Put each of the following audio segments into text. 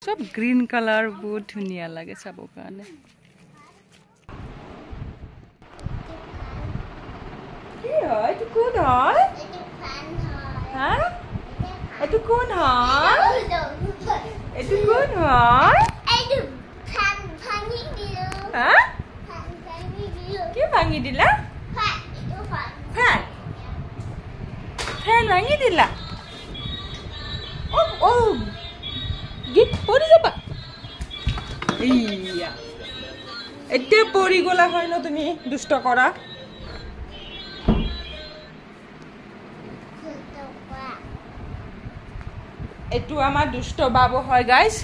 সব green colour বহুত ধুনীয়া লাগে চাব কাৰণে কি হয় এইটো কোন হয় হা এইটো কোন হয় এইটো কোন হয় হা কি ভাঙি দিলা ফেন ফেন ভাঙি দিলা ও গীত পৰি যাবা ইয়া এতিয়া পৰি গলা হয় ন তুমি দুষ্ট কৰা এটো আমাৰ দুষ্ট বাবু হয় গাইস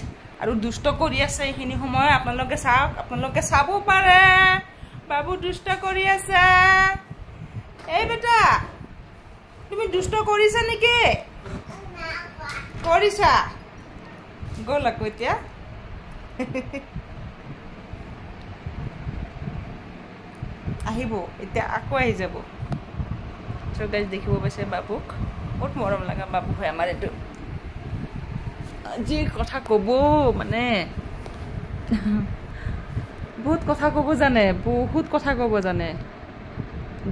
আৰু দুষ্ট কৰি আছে এইখিনি সময় আপোনালোকে চাব পাৰে বাবু দুষ্ট কৰি আছে এই বেটা তুমি দুষ্ট কৰিছা নেকি কৰিছা গ'ল আকৌ এতিয়া আহিব এতিয়া আকৌ আহি যাব সব গাইস দেখিব পাইছে বাবুক বহুত মৰম লগা বাবু হয় আমাৰ এইটো যি কথা কব মানে বহুত কথা কব জানে বহুত কথা কব জানে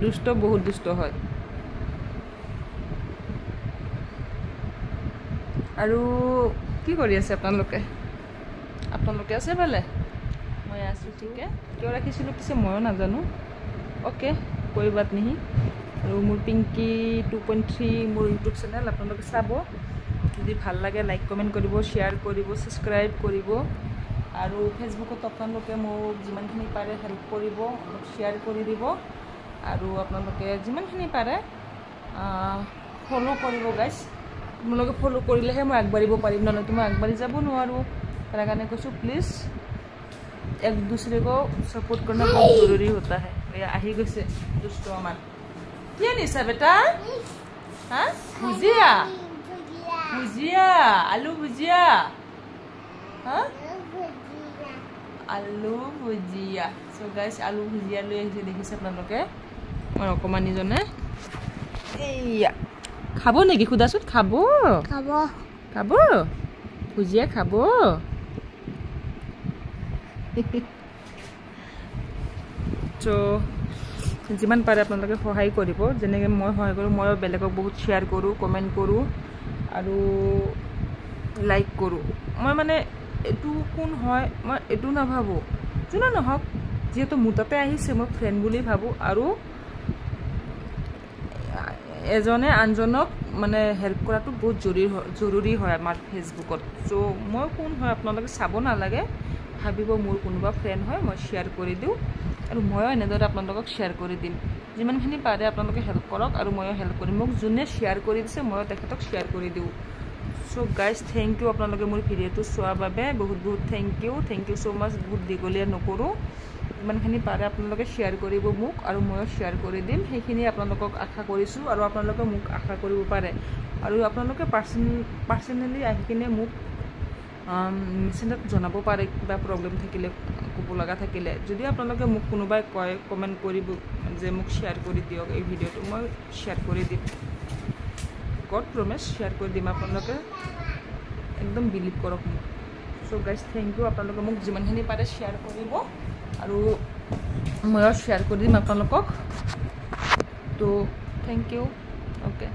দুষ্ট বহুত দুষ্ট হয় আৰু কি কৰি আছে আপোনালোকে আছে ভালে মই আছো ঠিকে কিয় ৰাখিছিলো পিছে ময়ো নাজানো ওকে কোই বাত नहीं আৰু মোৰ পিংকি 2.3 মোৰ ইউটিউব চেনেল আপোনালোকে চাব যদি ভাল লাগে লাইক কমেন্ট কৰিব শেয়াৰ কৰিব সাবস্ক্ৰাইব কৰিব আৰু ফেসবুকত আপোনালোকে মোক যিমানখিনি পাৰে হেল্প কৰিব অলপ শেয়াৰ কৰি দিব আৰু আপোনালোকে যিমানখিনি পাৰে ফলো কৰিব গাইস আপোনালোকে ফলো কৰিলেহে মই আগবাঢ়িব পাৰিম নহলে মই আগবাঢ়ি যাব নোৱাৰো তাৰ কাৰণে কৈছো প্লিজ एक दूसरे को सपोर्ट करना बहुत जरूरी होता है ये आही गसे दुष्ट अमान क्या निसा बेटा हां भुजिया भुजिया आलू भुजिया हां आलू भुजिया सो गाइस आलू भुजिया লৈ আহিছে দেখিছে আপোনালোকে মই অকমানি জনে এইয়া খাব নেকি খুদাসুত খাব খাব ভুজিয়া খাব তো যিমান পাৰে আপোনালোকে সহায় কৰিব যেনেকৈ মই সহায় কৰোঁ মই বেলেগক বহুত শ্বেয়াৰ কৰোঁ কমেণ্ট কৰোঁ আৰু লাইক কৰোঁ মই মানে এইটো কোন হয় মই এইটো নাভাবোঁ যোনে নহওক যিহেতু মোৰ তাতে আহিছে মই ফ্ৰেণ্ড বুলি ভাবোঁ আৰু এজনে আনজনক মানে হেল্প কৰাটো বহুত জৰুৰী হয় আমাৰ ফেচবুকত চ' মই কোন হয় আপোনালোকে চাব নালাগে ভাবিব মোৰ কোনোবা ফ্ৰেণ্ড হয় মই শ্বেয়াৰ কৰি দিওঁ আৰু ময়ো এনেদৰে আপোনালোকক শ্বেয়াৰ কৰি দিম যিমানখিনি পাৰে আপোনালোকে হেল্প কৰক আৰু ময়ো হেল্প কৰিম মোক যোনে শ্বেয়াৰ কৰি দিছে ময়ো তেখেতক শ্বেয়াৰ কৰি দিওঁ চ' গাইজ থেংক ইউ আপোনালোকে মোৰ ভিডিঅ'টো চোৱাৰ বাবে বহুত বহুত থেংক ইউ ছ' মাছ বহুত দীঘলীয়া নকৰোঁ যিমানখিনি পাৰে আপোনালোকে শ্বেয়াৰ কৰিব মোক আৰু ময়ো শ্বেয়াৰ কৰি দিম সেইখিনি আপোনালোকক আশা কৰিছোঁ আৰু আপোনালোকে মোক আশা কৰিব পাৰে আৰু আপোনালোকে পাৰ্চনেলি আহি কিনে মোক মেছেঞ্জত জনাব পাৰে কিবা প্ৰব্লেম থাকিলে ক'ব লগা থাকিলে যদি আপোনালোকে মোক কোনোবাই কয় কমেণ্ট কৰিব যে মোক শ্বেয়াৰ কৰি দিয়ক এই ভিডিঅ'টো মই শ্বেয়াৰ কৰি দিম গড প্ৰমিছ শ্বেয়াৰ কৰি দিম আপোনালোকে একদম বিলিভ কৰক মোক চ' গাইজ থেংক ইউ আপোনালোকে মোক যিমানখিনি পাৰে শ্বেয়াৰ কৰিব আৰু ময়ো শ্বেয়াৰ কৰি দিম আপোনালোকক তো থেংক ইউ অ'কে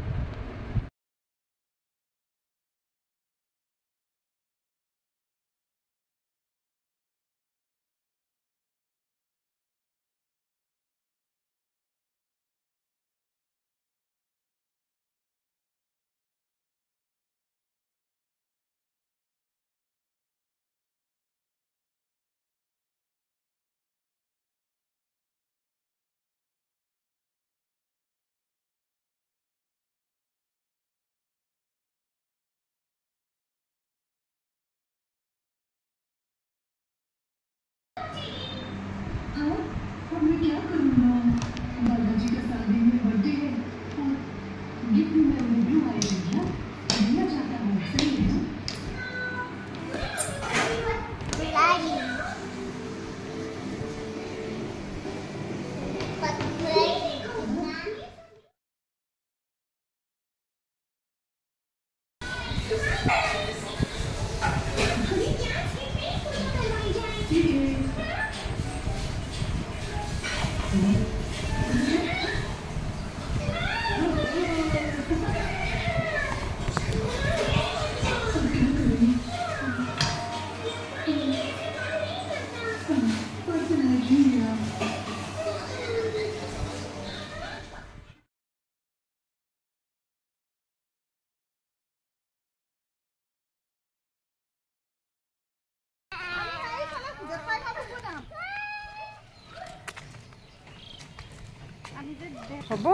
হ'ব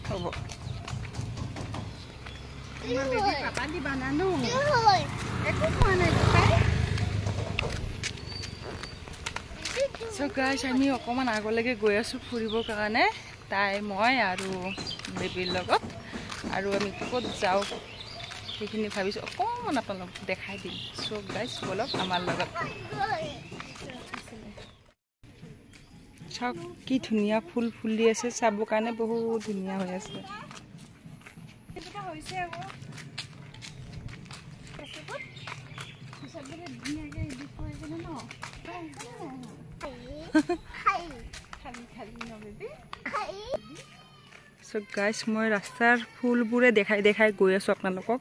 হ'ব পাপা দি বানানো একো খোৱা নাই খাই সো গাইস আমি অকমান আগলৈকে গৈ আছো ফুৰিবৰ কাৰণে তাই মই আৰু বেবিৰ লগত আৰু আমি ক'ত যাওঁ সেইখিনি ভাবিছো অকমান আপোনালোকক দেখাই দিম সো গাইস বলক আমাৰ লগত চাওক কি ধুনীয়া ফুল ফুলি আছে চাবৰ কাৰণে বহুত ধুনীয়া হৈ আছে এটা হৈছে আকৌ সবৰে ধুনীয়াকৈ দেখুৱাই কেনে ন সো গাইস মই ৰাস্তাৰ ফুলবোৰে দেখাই দেখাই গৈ আছো আপোনালোকক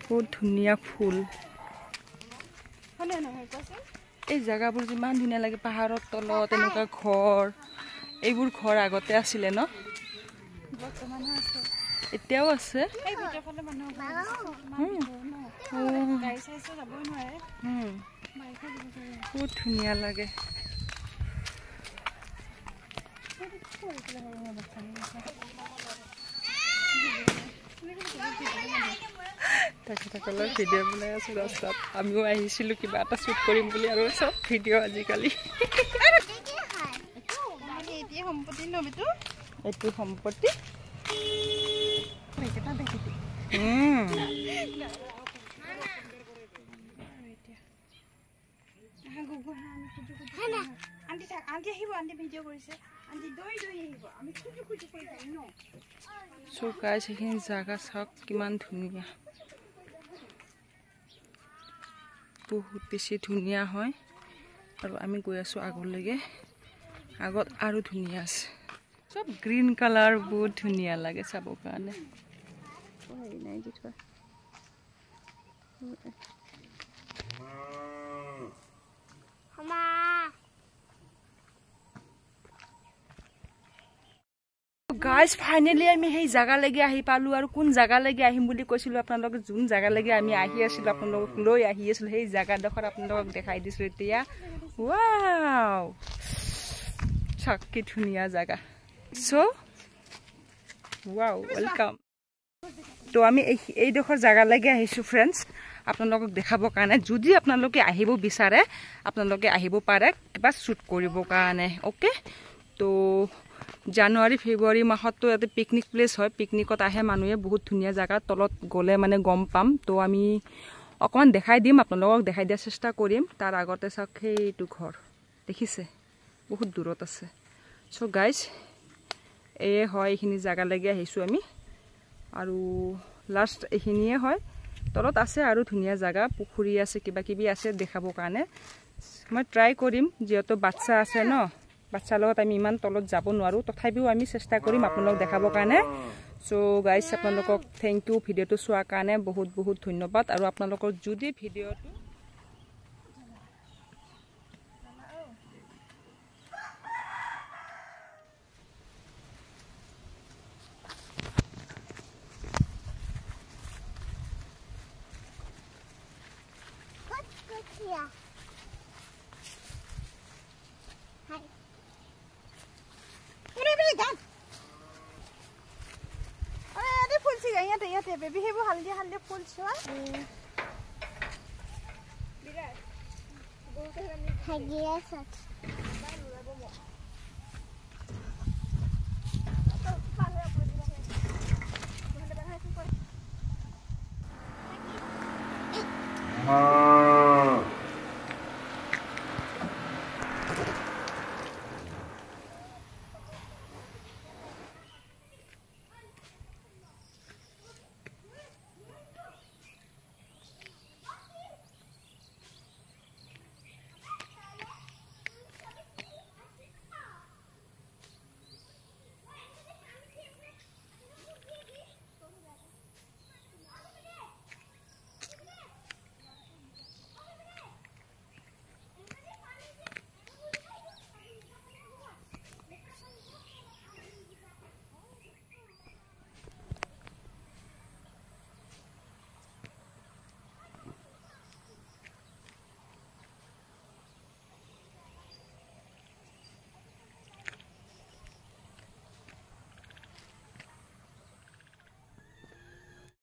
বহুত ধুনীয়া ফুল এই জায়গাবোৰ যিমান ধুনীয়া লাগে পাহাৰৰ তলত এনেকুৱা ঘৰ এইবোৰ ঘৰ আগতে আছিলে ন এতিয়াও আছে বহুত ধুনীয়া লাগে তেখেতসকলৰ ভিডিঅ' বনাই আছো ৰাস্তাত আমিও আহিছিলো কিবা এটা শ্বুট কৰিম বুলি আৰু চব ভিডিঅ' আজিকালি এইটো সম্পত্তি চৌকাই সেইখিনি জাগা চাওক কিমান ধুনীয়া বহুত বেছি ধুনীয়া হয় আৰু আমি গৈ আছো আগলৈকে আগত আৰু ধুনীয়া আছে সব গ্ৰীণ কালাৰ বহুত ধুনীয়া লাগে চাবৰ কাৰণে গাইস ফাইনালি আমি সেই জায়গালৈকে আহি পালো আৰু কোন জায়গালৈকে আহিম বুলি কৈছিলো আপোনালোকে যোন জায়গালৈকে আমি আহি আছিলো আপোনালোকক লৈ আহি আছিলো সেই জায়গাডোখৰ আপোনালোকক দেখাই দিছো এতিয়া ওয়াও চাওক কি ধুনীয়া জায়গা সো ওয়াও ওয়েলকাম তো আমি এইডোখৰ জায়গালৈকে আহিছো ফ্ৰেণ্ডছ আপোনালোকক দেখাবৰ কাৰণে যদি আপোনালোকে আহিব বিচাৰে আপোনালোকে আহিব পাৰে কিবা শ্বুট কৰিবৰ কাৰণে ওকে তো জানুৱাৰী ফেব্ৰুৱাৰী মাহতো ইয়াতে পিকনিক প্লেচ হয় পিকনিকত আহে মানুহে বহুত ধুনীয়া জায়গা তলত গ'লে মানে গম পাম তো আমি অকমান দেখাই দিম আপোনালোকক দেখাই দিয়াৰ চেষ্টা কৰিম তাৰ আগতে চাওক সেইটো ঘৰ দেখিছে বহুত দূৰত আছে সো গাইস এই হয় এইখিনি জায়গালৈকে আহিছো আমি আৰু লাষ্ট এইখিনিয়ে হয় তলত আছে আৰু ধুনীয়া জায়গা পুখুৰী আছে কিবা কিবি আছে দেখাবৰ কাৰণে মই ট্ৰাই কৰিম যেহেতু বাচ্চা আছে ন বাচ্চাৰ লগত আমি ইমান তলত যাব নোৱাৰো তথাপিও আমি চেষ্টা কৰিম আপোনালোকক দেখাবৰ কাৰণে সো গাইস আপোনালোকক থ্যাংক ইউ ভিডিঅ'টো চোৱাৰ কাৰণে বহুত বহুত ধন্যবাদ আৰু আপোনালোকৰ যদি ভিডিঅ'টো Baby, have you haldi full show? Yes.